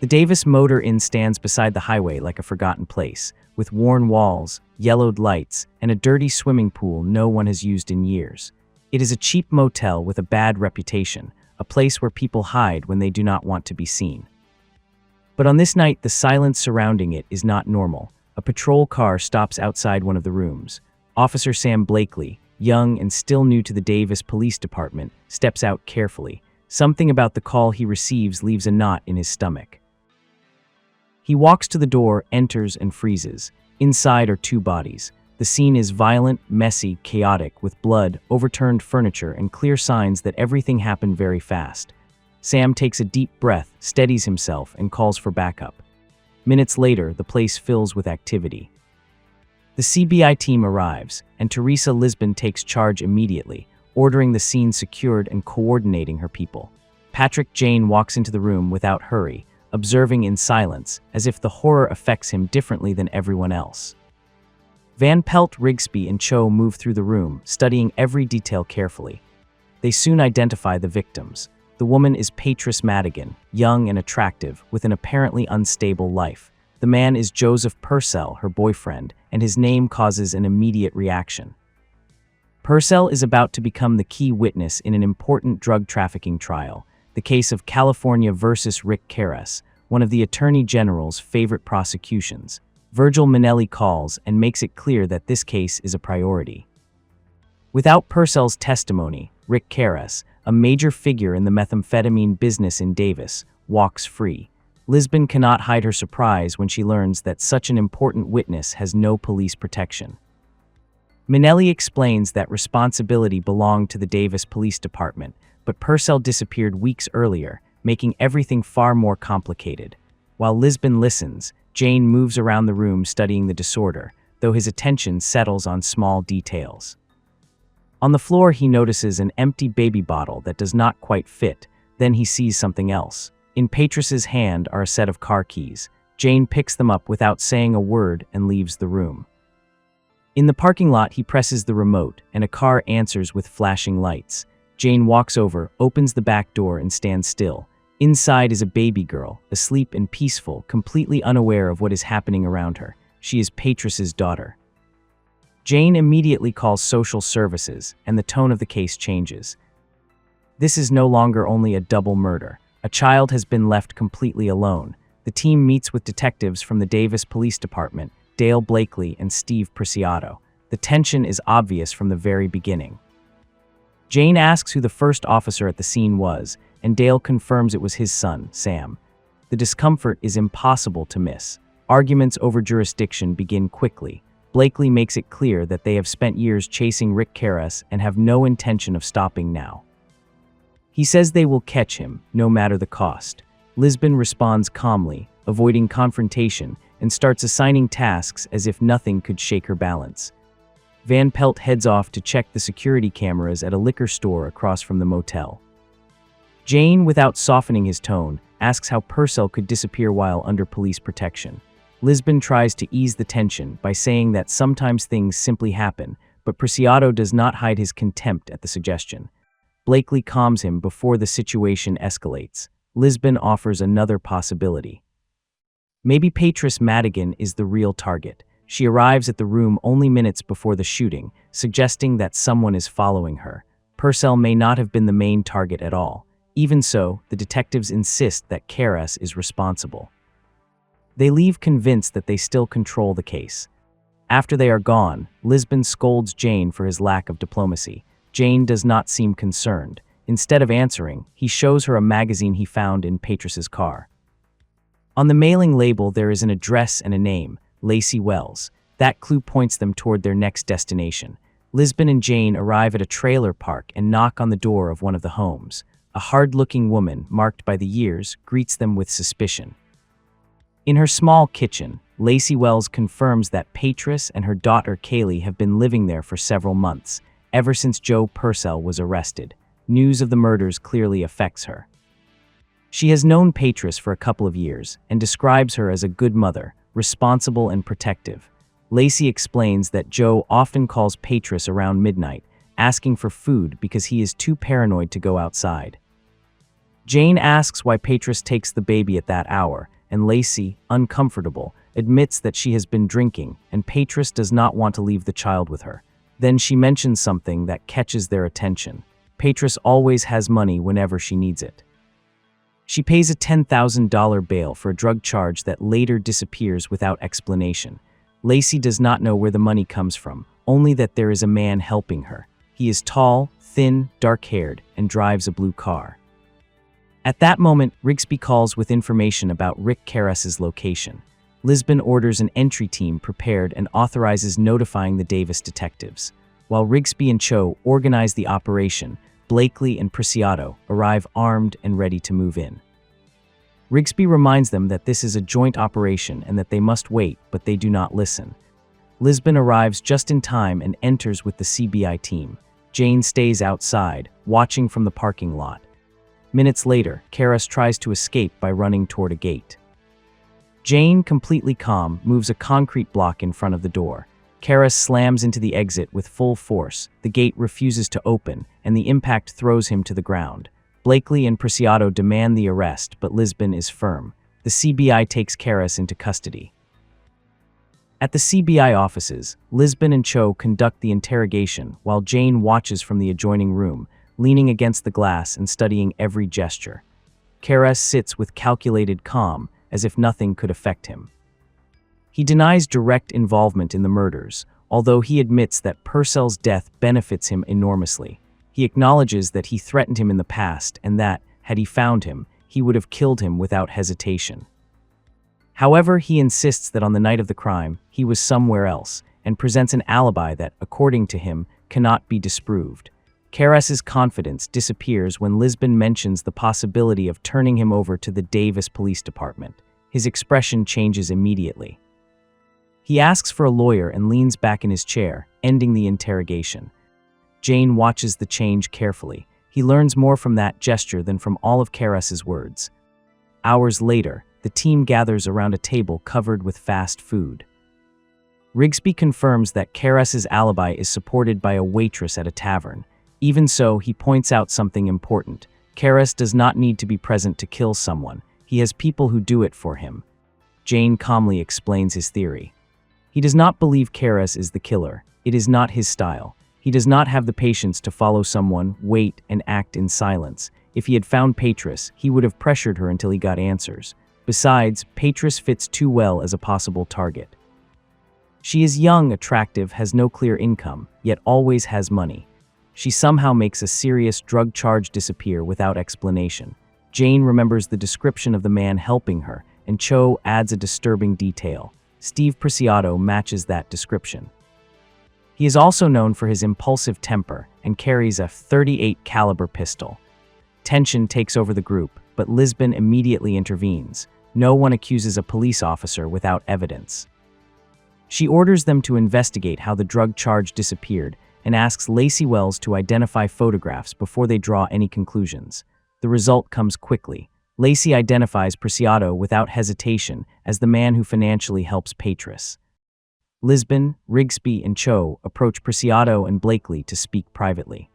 The Davis Motor Inn stands beside the highway like a forgotten place, with worn walls, yellowed lights, and a dirty swimming pool no one has used in years. It is a cheap motel with a bad reputation, a place where people hide when they do not want to be seen. But on this night, the silence surrounding it is not normal. A patrol car stops outside one of the rooms. Officer Sam Blakely, young and still new to the Davis Police Department, steps out carefully. Something about the call he receives leaves a knot in his stomach. He walks to the door, enters, and freezes. Inside are two bodies. The scene is violent, messy, chaotic, with blood, overturned furniture, and clear signs that everything happened very fast. Sam takes a deep breath, steadies himself, and calls for backup. Minutes later, the place fills with activity. The CBI team arrives, and Teresa Lisbon takes charge immediately, ordering the scene secured and coordinating her people. Patrick Jane walks into the room without hurry, observing in silence, as if the horror affects him differently than everyone else. Van Pelt, Rigsby, and Cho move through the room, studying every detail carefully. They soon identify the victims. The woman is Patrice Madigan, young and attractive, with an apparently unstable life. The man is Joseph Purcell, her boyfriend, and his name causes an immediate reaction. Purcell is about to become the key witness in an important drug trafficking trial, the case of California versus Rick Karras, one of the Attorney General's favorite prosecutions. Virgil Minnelli calls and makes it clear that this case is a priority. Without Purcell's testimony, Rick Karras, a major figure in the methamphetamine business in Davis, walks free. Lisbon cannot hide her surprise when she learns that such an important witness has no police protection. Minnelli explains that responsibility belonged to the Davis Police Department, but Purcell disappeared weeks earlier, making everything far more complicated. While Lisbon listens, Jane moves around the room studying the disorder, though his attention settles on small details. On the floor, he notices an empty baby bottle that does not quite fit. Then he sees something else. In Patrice's hand are a set of car keys. Jane picks them up without saying a word and leaves the room. In the parking lot, he presses the remote, and a car answers with flashing lights. Jane walks over, opens the back door, and stands still. Inside is a baby girl, asleep and peaceful, completely unaware of what is happening around her. She is Patrice's daughter. Jane immediately calls social services, and the tone of the case changes. This is no longer only a double murder. A child has been left completely alone. The team meets with detectives from the Davis Police Department, Dale Blakely and Steve Priciato. The tension is obvious from the very beginning. Jane asks who the first officer at the scene was, and Dale confirms it was his son, Sam. The discomfort is impossible to miss. Arguments over jurisdiction begin quickly. Blakely makes it clear that they have spent years chasing Rick Karras and have no intention of stopping now. He says they will catch him, no matter the cost. Lisbon responds calmly, avoiding confrontation, and starts assigning tasks as if nothing could shake her balance. Van Pelt heads off to check the security cameras at a liquor store across from the motel. Jane, without softening his tone, asks how Purcell could disappear while under police protection. Lisbon tries to ease the tension by saying that sometimes things simply happen, but Priciato does not hide his contempt at the suggestion. Blakely calms him before the situation escalates. Lisbon offers another possibility. Maybe Patrice Madigan is the real target. She arrives at the room only minutes before the shooting, suggesting that someone is following her. Purcell may not have been the main target at all. Even so, the detectives insist that Karras is responsible. They leave convinced that they still control the case. After they are gone, Lisbon scolds Jane for his lack of diplomacy. Jane does not seem concerned. Instead of answering, he shows her a magazine he found in Patrice's car. On the mailing label, there is an address and a name, Lacey Wells. That clue points them toward their next destination. Lisbon and Jane arrive at a trailer park and knock on the door of one of the homes. A hard-looking woman, marked by the years, greets them with suspicion. In her small kitchen, Lacey Wells confirms that Patrice and her daughter Kaylee have been living there for several months, ever since Joe Purcell was arrested. News of the murders clearly affects her. She has known Patrice for a couple of years and describes her as a good mother, responsible and protective. Lacey explains that Joe often calls Patrice around midnight, asking for food because he is too paranoid to go outside. Jane asks why Patris takes the baby at that hour, and Lacey, uncomfortable, admits that she has been drinking and Patris does not want to leave the child with her. Then she mentions something that catches their attention. Patris always has money whenever she needs it. She pays a $10,000 bail for a drug charge that later disappears without explanation. Lacey does not know where the money comes from, only that there is a man helping her. He is tall, thin, dark-haired, and drives a blue car. At that moment, Rigsby calls with information about Rick Karas's location. Lisbon orders an entry team prepared and authorizes notifying the Davis detectives. While Rigsby and Cho organize the operation, Blakely and Priciato arrive armed and ready to move in. Rigsby reminds them that this is a joint operation and that they must wait, but they do not listen. Lisbon arrives just in time and enters with the CBI team. Jane stays outside, watching from the parking lot. Minutes later, Karas tries to escape by running toward a gate. Jane, completely calm, moves a concrete block in front of the door. Karas slams into the exit with full force. The gate refuses to open, and the impact throws him to the ground. Blakely and Priciato demand the arrest, but Lisbon is firm. The CBI takes Karas into custody. At the CBI offices, Lisbon and Cho conduct the interrogation while Jane watches from the adjoining room, leaning against the glass and studying every gesture. Karas sits with calculated calm, as if nothing could affect him. He denies direct involvement in the murders, although he admits that Purcell's death benefits him enormously. He acknowledges that he threatened him in the past and that, had he found him, he would have killed him without hesitation. However, he insists that on the night of the crime, he was somewhere else, and presents an alibi that, according to him, cannot be disproved. Karas's confidence disappears when Lisbon mentions the possibility of turning him over to the Davis Police Department. His expression changes immediately. He asks for a lawyer and leans back in his chair, ending the interrogation. Jane watches the change carefully. He learns more from that gesture than from all of Karas's words. Hours later, the team gathers around a table covered with fast food. Rigsby confirms that Karas's alibi is supported by a waitress at a tavern. Even so, he points out something important. Karas does not need to be present to kill someone. He has people who do it for him. Jane calmly explains his theory. He does not believe Karas is the killer. It is not his style. He does not have the patience to follow someone, wait, and act in silence. If he had found Patris, he would have pressured her until he got answers. Besides, Patris fits too well as a possible target. She is young, attractive, has no clear income, yet always has money. She somehow makes a serious drug charge disappear without explanation. Jane remembers the description of the man helping her, and Cho adds a disturbing detail. Steve Priciato matches that description. He is also known for his impulsive temper and carries a .38 caliber pistol. Tension takes over the group, but Lisbon immediately intervenes. No one accuses a police officer without evidence. She orders them to investigate how the drug charge disappeared and asks Lacey Wells to identify photographs before they draw any conclusions. The result comes quickly. Lacey identifies Priciato without hesitation as the man who financially helps Patris. Lisbon, Rigsby, and Cho approach Priciato and Blakely to speak privately.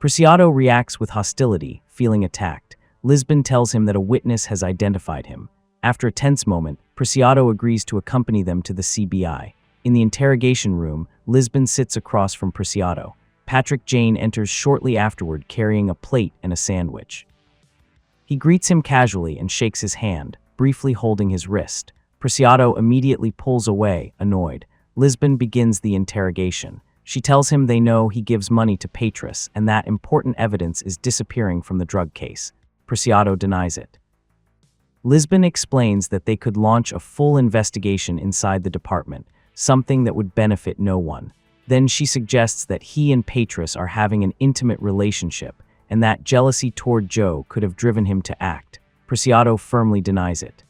Priciato reacts with hostility, feeling attacked. Lisbon tells him that a witness has identified him. After a tense moment, Priciato agrees to accompany them to the CBI. In the interrogation room, Lisbon sits across from Priciato. Patrick Jane enters shortly afterward carrying a plate and a sandwich. He greets him casually and shakes his hand, briefly holding his wrist. Priciato immediately pulls away, annoyed. Lisbon begins the interrogation. She tells him they know he gives money to Patris and that important evidence is disappearing from the drug case. Priciato denies it. Lisbon explains that they could launch a full investigation inside the department, something that would benefit no one. Then she suggests that he and Patris are having an intimate relationship, and that jealousy toward Joe could have driven him to act. Priciato firmly denies it.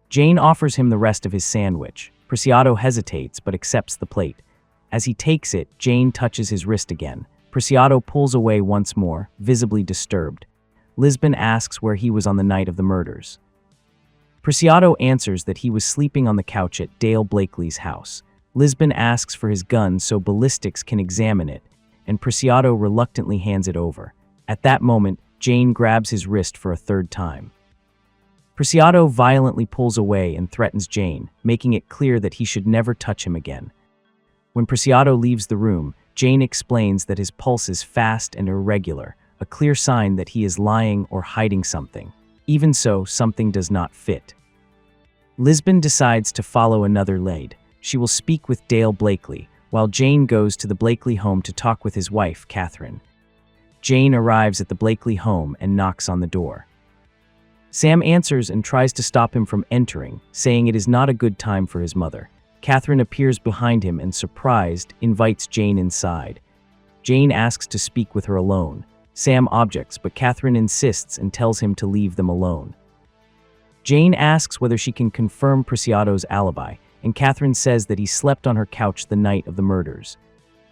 Jane offers him the rest of his sandwich. Priciato hesitates but accepts the plate. As he takes it, Jane touches his wrist again. Priciato pulls away once more, visibly disturbed. Lisbon asks where he was on the night of the murders. Priciato answers that he was sleeping on the couch at Dale Blakely's house. Lisbon asks for his gun so ballistics can examine it, and Priciato reluctantly hands it over. At that moment, Jane grabs his wrist for a third time. Priciato violently pulls away and threatens Jane, making it clear that he should never touch him again. When Priciato leaves the room, Jane explains that his pulse is fast and irregular, a clear sign that he is lying or hiding something. Even so, something does not fit. Lisbon decides to follow another lead. She will speak with Dale Blakely, while Jane goes to the Blakely home to talk with his wife, Catherine. Jane arrives at the Blakely home and knocks on the door. Sam answers and tries to stop him from entering, saying it is not a good time for his mother. Catherine appears behind him and, surprised, invites Jane inside. Jane asks to speak with her alone. Sam objects, but Catherine insists and tells him to leave them alone. Jane asks whether she can confirm Priciato's alibi, and Catherine says that he slept on her couch the night of the murders.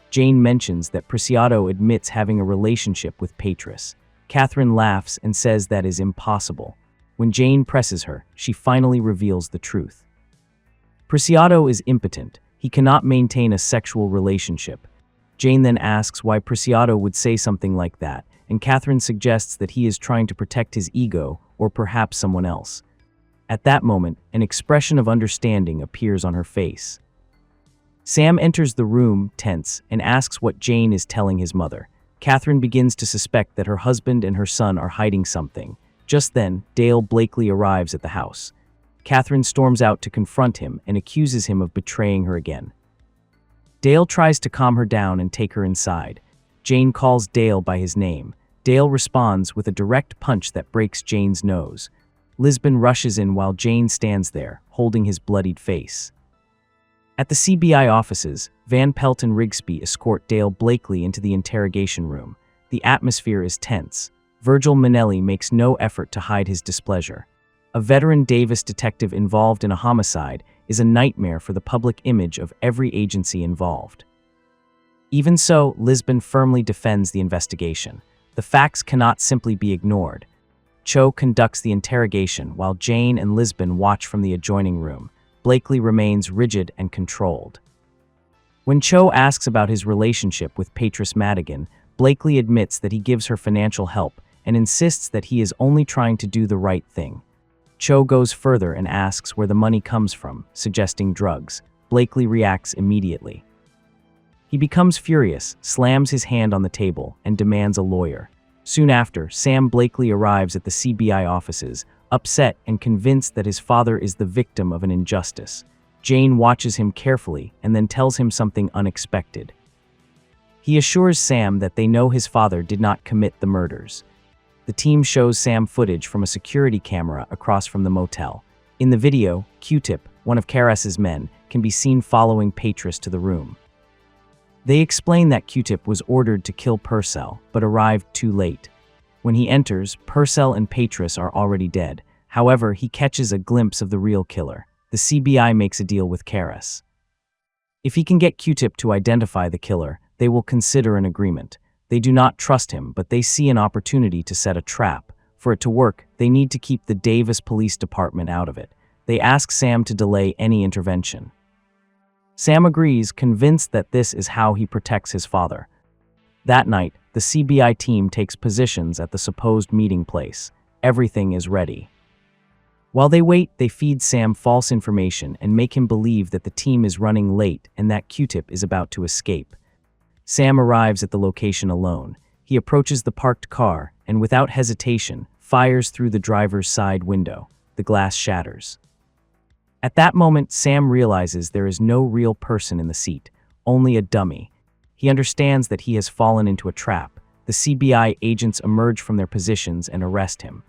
Jane mentions that Priciato admits having a relationship with Patris. Catherine laughs and says that is impossible. When Jane presses her, she finally reveals the truth. Priciato is impotent. He cannot maintain a sexual relationship. Jane then asks why Priciato would say something like that, and Catherine suggests that he is trying to protect his ego or perhaps someone else. At that moment, an expression of understanding appears on her face. Sam enters the room, tense, and asks what Jane is telling his mother. Catherine begins to suspect that her husband and her son are hiding something. Just then, Dale Blakely arrives at the house. Catherine storms out to confront him and accuses him of betraying her again. Dale tries to calm her down and take her inside. Jane calls Dale by his name. Dale responds with a direct punch that breaks Jane's nose. Lisbon rushes in while Jane stands there, holding his bloodied face. At the CBI offices, Van Pelt and Rigsby escort Dale Blakely into the interrogation room. The atmosphere is tense. Virgil Manelli makes no effort to hide his displeasure. A veteran Davis detective involved in a homicide is a nightmare for the public image of every agency involved. Even so, Lisbon firmly defends the investigation. The facts cannot simply be ignored. Cho conducts the interrogation while Jane and Lisbon watch from the adjoining room. Blakely remains rigid and controlled. When Cho asks about his relationship with Patris Madigan, Blakely admits that he gives her financial help and insists that he is only trying to do the right thing. Cho goes further and asks where the money comes from, suggesting drugs. Blakely reacts immediately. He becomes furious, slams his hand on the table, and demands a lawyer. Soon after, Sam Blakely arrives at the CBI offices, upset and convinced that his father is the victim of an injustice. Jane watches him carefully and then tells him something unexpected. He assures Sam that they know his father did not commit the murders. The team shows Sam footage from a security camera across from the motel. In the video, Q-Tip, one of Karas's men, can be seen following Patris to the room. They explain that Q-Tip was ordered to kill Purcell, but arrived too late. When he enters, Purcell and Patris are already dead. However, he catches a glimpse of the real killer. The CBI makes a deal with Karas. If he can get Q-Tip to identify the killer, they will consider an agreement. They do not trust him, but they see an opportunity to set a trap. For it to work, they need to keep the Davis Police Department out of it. They ask Sam to delay any intervention. Sam agrees, convinced that this is how he protects his father. That night, the CBI team takes positions at the supposed meeting place. Everything is ready. While they wait, they feed Sam false information and make him believe that the team is running late and that Q-Tip is about to escape. Sam arrives at the location alone. He approaches the parked car and, without hesitation, fires through the driver's side window. The glass shatters. At that moment, Sam realizes there is no real person in the seat, only a dummy. He understands that he has fallen into a trap. The CBI agents emerge from their positions and arrest him.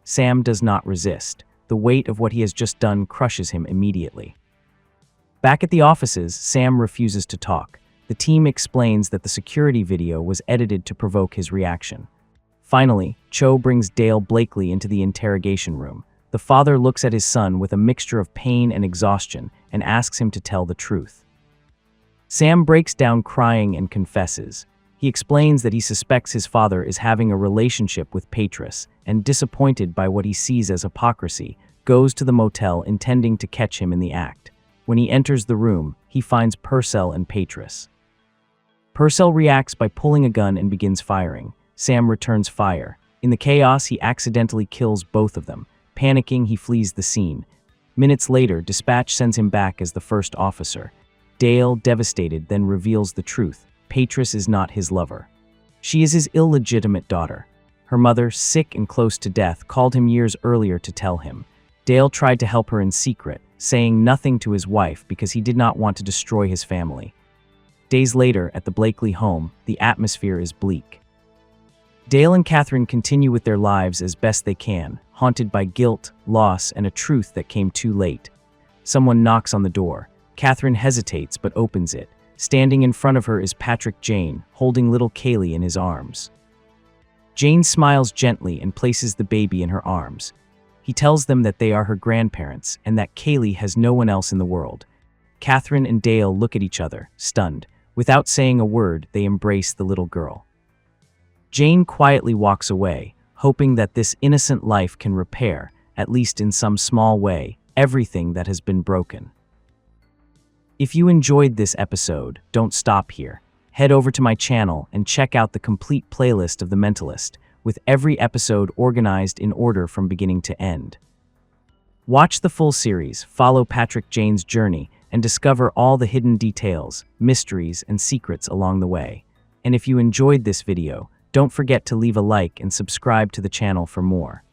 Sam does not resist. The weight of what he has just done crushes him immediately. Back at the offices, Sam refuses to talk. The team explains that the security video was edited to provoke his reaction. Finally, Cho brings Dale Blakely into the interrogation room. The father looks at his son with a mixture of pain and exhaustion and asks him to tell the truth. Sam breaks down crying and confesses. He explains that he suspects his father is having a relationship with Patris and, disappointed by what he sees as hypocrisy, goes to the motel intending to catch him in the act. When he enters the room, he finds Purcell and Patris. Purcell reacts by pulling a gun and begins firing. Sam returns fire. In the chaos, he accidentally kills both of them. Panicking, he flees the scene. Minutes later, dispatch sends him back as the first officer. Dale, devastated, then reveals the truth. Patris is not his lover. She is his illegitimate daughter. Her mother, sick and close to death, called him years earlier to tell him. Dale tried to help her in secret, saying nothing to his wife because he did not want to destroy his family. Days later, at the Blakely home, the atmosphere is bleak. Dale and Catherine continue with their lives as best they can, haunted by guilt, loss, and a truth that came too late. Someone knocks on the door. Catherine hesitates but opens it. Standing in front of her is Patrick Jane, holding little Kaylee in his arms. Jane smiles gently and places the baby in her arms. He tells them that they are her grandparents and that Kaylee has no one else in the world. Catherine and Dale look at each other, stunned. Without saying a word, they embrace the little girl. Jane quietly walks away, hoping that this innocent life can repair, at least in some small way, everything that has been broken. If you enjoyed this episode, don't stop here. Head over to my channel and check out the complete playlist of The Mentalist, with every episode organized in order from beginning to end. Watch the full series, follow Patrick Jane's journey, and discover all the hidden details, mysteries, and secrets along the way. And if you enjoyed this video, don't forget to leave a like and subscribe to the channel for more.